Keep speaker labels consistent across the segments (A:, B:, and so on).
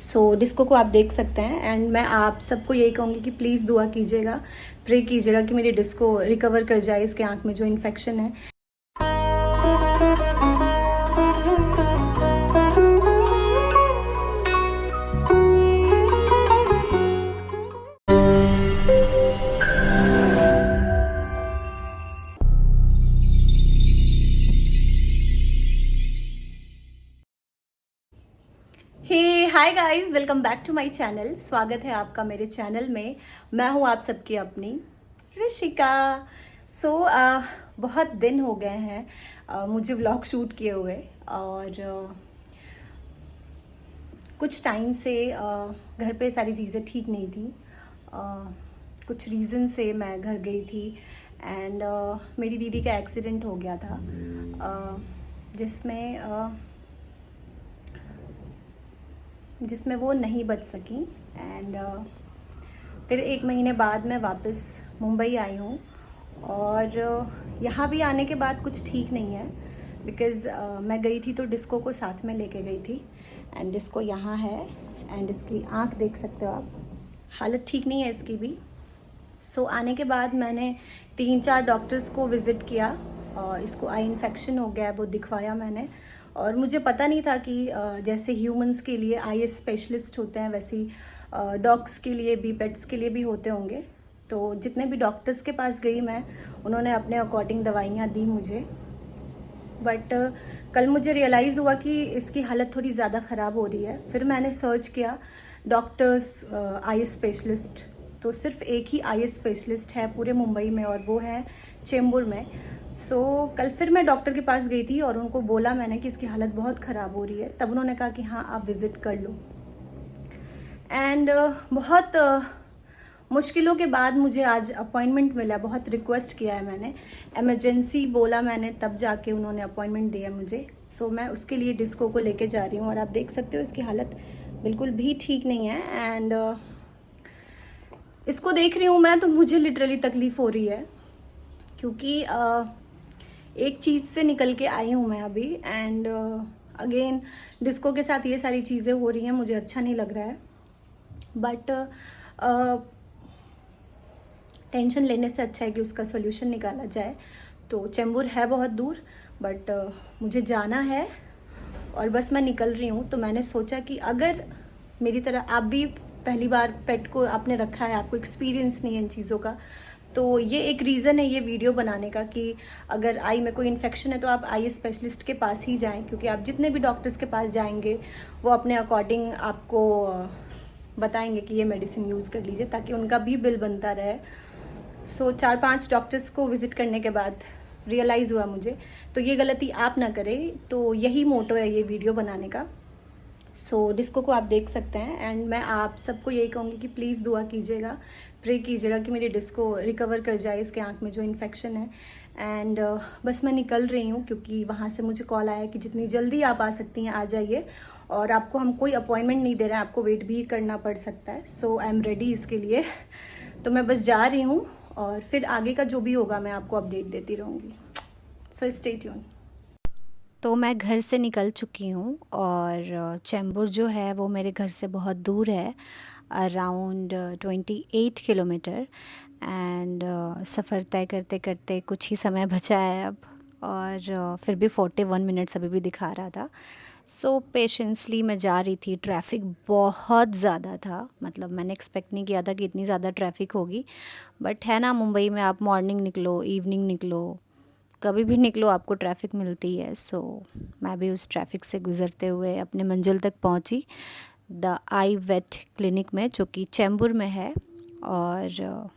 A: Disco को आप देख सकते हैं एंड मैं आप सबको यही कहूँगी कि प्लीज़ दुआ कीजिएगा, प्रे कीजिएगा कि मेरी डिस्को रिकवर कर जाए इसके आँख में जो इन्फेक्शन है। Hey hi guys, welcome back to my channel. स्वागत है आपका मेरे चैनल में। मैं हूँ आप सबकी अपनी ऋषिका। बहुत दिन हो गए हैं मुझे व्लॉग शूट किए हुए और कुछ टाइम से घर पे सारी चीज़ें ठीक नहीं थी। कुछ रीज़न से मैं घर गई थी एंड मेरी दीदी का एक्सीडेंट हो गया था जिसमें वो नहीं बच सकी एंड फिर 1 महीने बाद मैं वापस मुंबई आई हूँ और यहाँ भी आने के बाद कुछ ठीक नहीं है बिकॉज़ मैं गई थी तो डिस्को को साथ में लेके गई थी एंड डिस्को यहाँ है एंड इसकी आँख देख सकते हो आप, हालत ठीक नहीं है इसकी भी। आने के बाद मैंने 3-4 डॉक्टर्स को विज़िट किया और इसको आई इन्फेक्शन हो गया है, वो दिखवाया मैंने। और मुझे पता नहीं था कि जैसे ह्यूमंस के लिए आई स्पेशलिस्ट होते हैं वैसे ही डॉग्स के लिए भी, पेट्स के लिए भी होते होंगे। तो जितने भी डॉक्टर्स के पास गई मैं, उन्होंने अपने अकॉर्डिंग दवाइयाँ दी मुझे। बट कल मुझे रियलाइज़ हुआ कि इसकी हालत थोड़ी ज़्यादा ख़राब हो रही है। फिर मैंने सर्च किया डॉक्टर्स आई स्पेशलिस्ट, तो सिर्फ एक ही आई स्पेशलिस्ट है पूरे मुंबई में और वो है चेंबूर में। कल फिर मैं डॉक्टर के पास गई थी और उनको बोला मैंने कि इसकी हालत बहुत ख़राब हो रही है। तब उन्होंने कहा कि हाँ आप विज़िट कर लो एंड बहुत मुश्किलों के बाद मुझे आज अपॉइंटमेंट मिला। बहुत रिक्वेस्ट किया है मैंने, इमरजेंसी बोला मैंने, तब जाके उन्होंने अपॉइंटमेंट दिया मुझे। मैं उसके लिए डिस्को को लेके जा रही हूँ और आप देख सकते हो इसकी हालत बिल्कुल भी ठीक नहीं है एंड इसको देख रही हूँ मैं तो मुझे लिटरली तकलीफ़ हो रही है क्योंकि एक चीज़ से निकल के आई हूँ मैं अभी एंड अगेन डिस्को के साथ ये सारी चीज़ें हो रही हैं, मुझे अच्छा नहीं लग रहा है। बट टेंशन लेने से अच्छा है कि उसका सोल्यूशन निकाला जाए। तो चेंबूर है बहुत दूर बट मुझे जाना है और बस मैं निकल रही हूँ। तो मैंने सोचा कि अगर मेरी तरह आप भी पहली बार पेट को आपने रखा है, आपको एक्सपीरियंस नहीं है इन चीज़ों का, तो ये एक रीज़न है ये वीडियो बनाने का कि अगर आई में कोई इन्फेक्शन है तो आप आई स्पेशलिस्ट के पास ही जाएं, क्योंकि आप जितने भी डॉक्टर्स के पास जाएंगे वो अपने अकॉर्डिंग आपको बताएंगे कि ये मेडिसिन यूज़ कर लीजिए ताकि उनका भी बिल बनता रहे। 4-5 डॉक्टर्स को विज़िट करने के बाद रियलाइज़ हुआ मुझे, तो ये गलती आप ना करें। तो यही मोटो है ये वीडियो बनाने का। डिस्को को आप देख सकते हैं एंड मैं आप सबको यही कहूँगी कि प्लीज़ दुआ कीजिएगा, प्रे कीजिएगा कि मेरी डिस्को रिकवर कर जाए इसके आँख में जो इन्फेक्शन है एंड बस मैं निकल रही हूँ क्योंकि वहाँ से मुझे कॉल आया कि जितनी जल्दी आप आ सकती हैं आ जाइए और आपको हम कोई अपॉइंटमेंट नहीं दे रहे हैं, आपको वेट भी करना पड़ सकता है। आई एम रेडी इसके लिए। तो मैं बस जा रही हूँ और फिर आगे का जो भी होगा मैं आपको अपडेट देती रहूँगी। Stay tune. तो मैं घर से निकल चुकी हूँ और चेंबूर जो है वो मेरे घर से बहुत दूर है, अराउंड 28 किलोमीटर एंड सफ़र तय करते करते कुछ ही समय बचा है अब और फिर भी 41 मिनट्स अभी भी दिखा रहा था। पेशेंसली मैं जा रही थी। ट्रैफिक बहुत ज़्यादा था, मतलब मैंने एक्सपेक्ट नहीं किया था कि इतनी ज़्यादा ट्रैफिक होगी। बट है ना, मुंबई में आप मॉर्निंग निकलो, इवनिंग निकलो, कभी भी निकलो आपको ट्रैफिक मिलती है। मैं भी उस ट्रैफिक से गुज़रते हुए अपने मंजिल तक पहुंची, द आई वेट क्लिनिक में, जो कि चेंबूर में है। और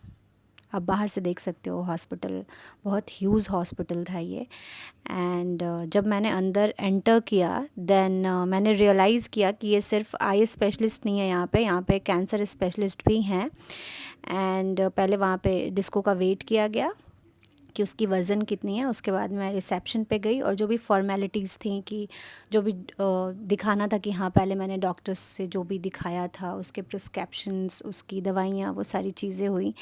A: आप बाहर से देख सकते हो हॉस्पिटल, बहुत ह्यूज हॉस्पिटल था ये। एंड जब मैंने अंदर एंटर किया देन मैंने रियलाइज़ किया कि ये सिर्फ आई स्पेशलिस्ट नहीं है, यहाँ पे कैंसर स्पेशलिस्ट भी हैं। एंड पहले वहाँ पे डिस्को का वेट किया गया कि उसकी वज़न कितनी है। उसके बाद मैं रिसेप्शन पे गई और जो भी फॉर्मेलिटीज़ थी कि जो भी दिखाना था कि हाँ पहले मैंने डॉक्टर्स से जो भी दिखाया था उसके प्रिस्क्रिप्शंस, उसकी दवाइयाँ, वो सारी चीज़ें हुई।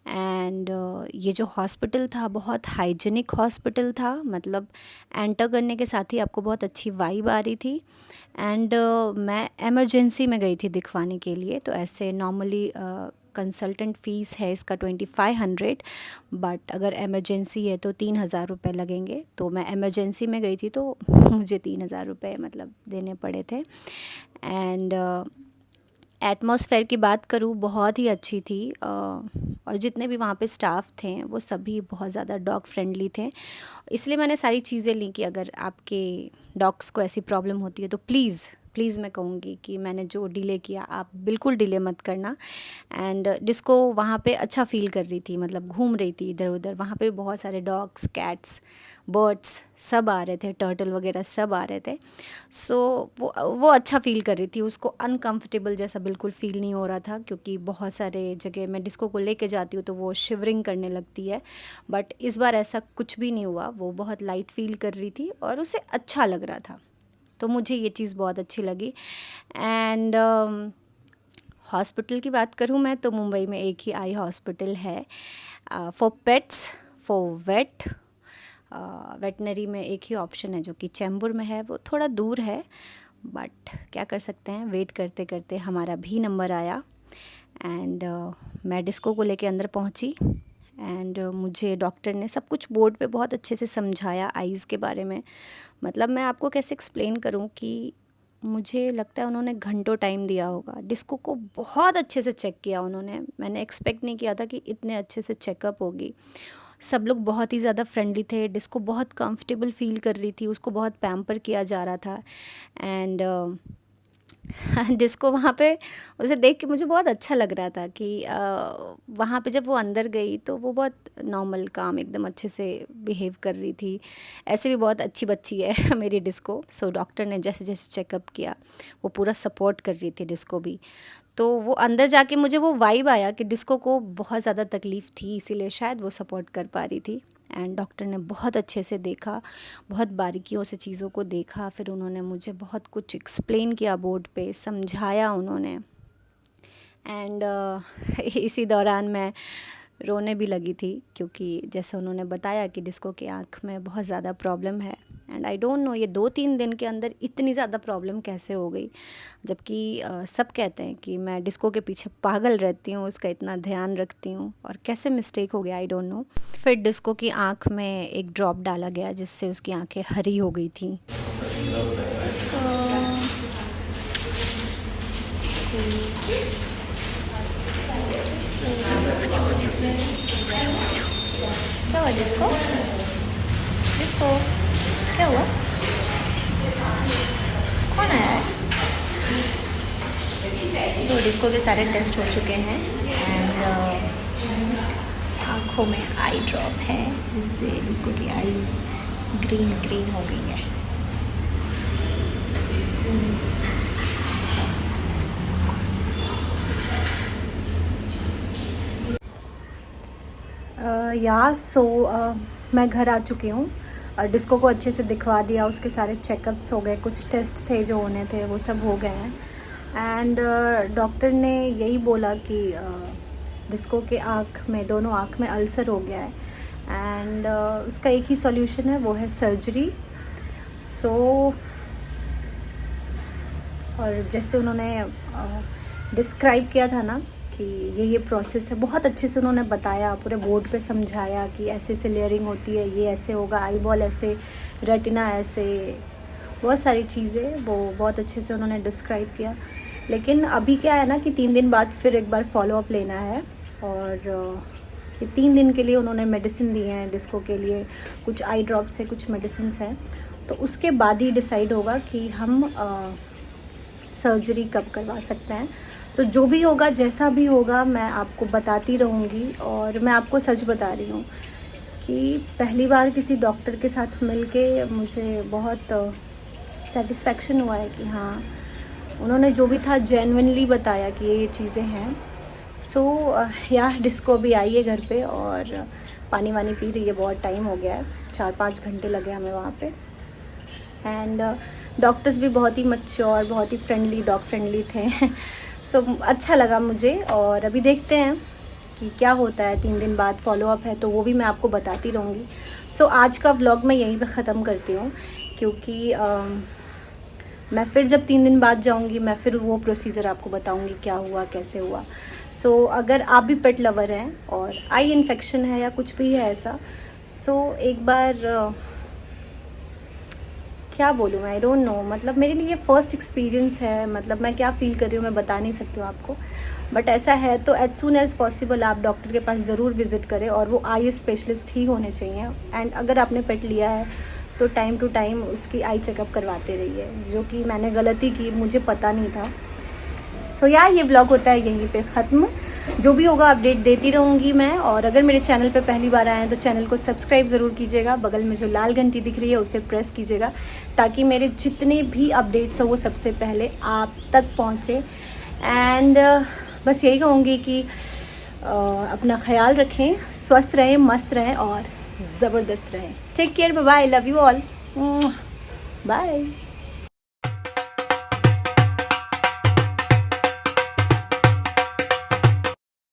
A: एंड ये जो हॉस्पिटल था बहुत हाइजीनिक हॉस्पिटल था, मतलब एंटर करने के साथ ही आपको बहुत अच्छी वाइब आ रही थी। एंड मैं इमरजेंसी में गई थी दिखवाने के लिए। तो ऐसे नॉर्मली कंसल्टेंट फ़ीस है इसका 2500, बट अगर इमरजेंसी है तो 3000 रुपये लगेंगे। तो मैं इमरजेंसी में गई थी तो मुझे 3000 रुपये मतलब देने पड़े थे। एंड एटमॉस्फेयर की बात करूँ, बहुत ही अच्छी थी। और जितने भी वहाँ पे स्टाफ थे वो सभी बहुत ज़्यादा डॉग फ्रेंडली थे। इसलिए मैंने सारी चीज़ें ली कि अगर आपके डॉग्स को ऐसी प्रॉब्लम होती है तो प्लीज़ प्लीज़ मैं कहूँगी कि मैंने जो डिले किया आप बिल्कुल डिले मत करना। एंड डिस्को वहाँ पे अच्छा फ़ील कर रही थी, मतलब घूम रही थी इधर उधर। वहाँ पे बहुत सारे डॉग्स, कैट्स, बर्ड्स सब आ रहे थे, टर्टल वगैरह सब आ रहे थे। सो वो अच्छा फ़ील कर रही थी, उसको अनकंफर्टेबल जैसा बिल्कुल फ़ील नहीं हो रहा था। क्योंकि बहुत सारे जगह मैं डिस्को को लेके जाती हूँ तो वो शिवरिंग करने लगती है, बट इस बार ऐसा कुछ भी नहीं हुआ। वो बहुत लाइट फ़ील कर रही थी और उसे अच्छा लग रहा था। तो मुझे ये चीज़ बहुत अच्छी लगी। एंड हॉस्पिटल की बात करूँ मैं तो मुंबई में एक ही आई हॉस्पिटल है फॉर पेट्स, फॉर वेटनरी में एक ही ऑप्शन है जो कि चैम्बूर में है। वो थोड़ा दूर है, बट क्या कर सकते हैं, वेट करते करते हमारा भी नंबर आया। एंड मैं डिस्को को लेके अंदर पहुंची। एंड मुझे डॉक्टर ने सब कुछ बोर्ड पे बहुत अच्छे से समझाया आइज़ के बारे में। मतलब मैं आपको कैसे एक्सप्लेन करूं कि मुझे लगता है उन्होंने घंटों टाइम दिया होगा। डिस्को को बहुत अच्छे से चेक किया उन्होंने। मैंने एक्सपेक्ट नहीं किया था कि इतने अच्छे से चेकअप होगी। सब लोग बहुत ही ज़्यादा फ्रेंडली थे। डिस्को बहुत कंफर्टेबल फ़ील कर रही थी, उसको बहुत पैम्पर किया जा रहा था। एंड डिस्को वहाँ पे, उसे देख के मुझे बहुत अच्छा लग रहा था कि वहाँ पे जब वो अंदर गई तो वो बहुत नॉर्मल काम एकदम अच्छे से बिहेव कर रही थी। ऐसे भी बहुत अच्छी बच्ची है मेरी डिस्को। सो डॉक्टर ने जैसे जैसे चेकअप किया वो पूरा सपोर्ट कर रही थी डिस्को भी। तो वो अंदर जाके मुझे वो वाइब आया कि डिस्को को बहुत ज़्यादा तकलीफ़ थी, इसीलिए शायद वो सपोर्ट कर पा रही थी। एंड डॉक्टर ने बहुत अच्छे से देखा, बहुत बारीकियों से चीज़ों को देखा। फिर उन्होंने मुझे बहुत कुछ एक्सप्लेन किया, बोर्ड पे समझाया उन्होंने। एंड इसी दौरान मैं रोने भी लगी थी, क्योंकि जैसे उन्होंने बताया कि डिस्को की आँख में बहुत ज़्यादा प्रॉब्लम है। एंड आई डोंट नो ये 2-3 दिन के अंदर इतनी ज़्यादा प्रॉब्लम कैसे हो गई। जबकि सब कहते हैं कि मैं डिस्को के पीछे पागल रहती हूँ, उसका इतना ध्यान रखती हूँ, और कैसे मिस्टेक हो गया आई डोंट नो। फिर डिस्को की आँख में एक ड्रॉप डाला गया जिससे उसकी आँखें हरी हो गई थी। क्या हुआ डिस्को? डिस्को क्या हुआ? कौन आया है? सो डिस्को के सारे टेस्ट हो चुके हैं। एंड आँखों में आई ड्रॉप है जिससे डिस्को की आईज़ ग्रीन ग्रीन हो गई है। मैं घर आ चुकी हूँ। डिस्को को अच्छे से दिखवा दिया, उसके सारे चेकअप्स हो गए, कुछ टेस्ट थे जो होने थे वो सब हो गए हैं। एंड डॉक्टर ने यही बोला कि डिस्को के आँख में, दोनों आँख में अल्सर हो गया है। एंड उसका एक ही सॉल्यूशन है, वो है सर्जरी। और जैसे उन्होंने डिस्क्राइब किया था ना कि ये प्रोसेस है, बहुत अच्छे से उन्होंने बताया, पूरे बोर्ड पे समझाया कि ऐसे ऐसे लेयरिंग होती है, ये ऐसे होगा, आई बॉल ऐसे, रेटिना ऐसे, बहुत सारी चीज़ें वो बहुत अच्छे से उन्होंने डिस्क्राइब किया। लेकिन अभी क्या है ना कि 3 दिन बाद फिर एक बार फॉलोअप लेना है। और ये 3 दिन के लिए उन्होंने मेडिसिन दी हैं डिस्को के लिए, कुछ आई ड्रॉप्स है, कुछ मेडिसिन हैं। तो उसके बाद ही डिसाइड होगा कि हम सर्जरी कब करवा सकते हैं। तो जो भी होगा, जैसा भी होगा, मैं आपको बताती रहूँगी। और मैं आपको सच बता रही हूँ कि पहली बार किसी डॉक्टर के साथ मिलके मुझे बहुत सेटिस्फेक्शन हुआ है कि हाँ, उन्होंने जो भी था जेन्युइनली बताया कि ये चीज़ें हैं। डिस्को भी आई है घर पे और पानी वानी पी रही है। बहुत टाइम हो गया है, 4-5 घंटे लगे हमें वहाँ पे। एंड डॉक्टर्स भी बहुत ही मैच्योर, बहुत ही फ्रेंडली, डॉग फ्रेंडली थे। अच्छा लगा मुझे। और अभी देखते हैं कि क्या होता है। 3 दिन बाद फॉलोअप है तो वो भी मैं आपको बताती रहूँगी। आज का व्लॉग मैं यहीं पे ख़त्म करती हूँ, क्योंकि मैं फिर जब 3 दिन बाद जाऊंगी मैं फिर वो प्रोसीजर आपको बताऊंगी क्या हुआ कैसे हुआ। सो अगर आप भी पेट लवर हैं और आई इन्फेक्शन है या कुछ भी है ऐसा, सो एक बार क्या बोलूँ मैं, आई डोंट नो, मतलब मेरे लिए फर्स्ट एक्सपीरियंस है, मतलब मैं क्या फ़ील कर रही हूँ मैं बता नहीं सकती हूँ आपको, बट ऐसा है तो एज सून एज़ पॉसिबल आप डॉक्टर के पास ज़रूर विज़िट करें, और वो आई स्पेशलिस्ट ही होने चाहिए। एंड अगर आपने पेट लिया है तो टाइम टू टाइम उसकी आई चेकअप करवाते रहिए, जो कि मैंने गलती की, मुझे पता नहीं था। सो यार ये व्लॉग होता है यहीं पे ख़त्म, जो भी होगा अपडेट देती रहूँगी मैं। और अगर मेरे चैनल पे पहली बार आए हैं तो चैनल को सब्सक्राइब ज़रूर कीजिएगा, बगल में जो लाल घंटी दिख रही है उसे प्रेस कीजिएगा, ताकि मेरे जितने भी अपडेट्स हो वो सबसे पहले आप तक पहुँचे। एंड बस यही कहूँगी कि अपना ख्याल रखें, स्वस्थ रहें, मस्त रहें और ज़बरदस्त रहें। Take care, bye bye, love you all, bye.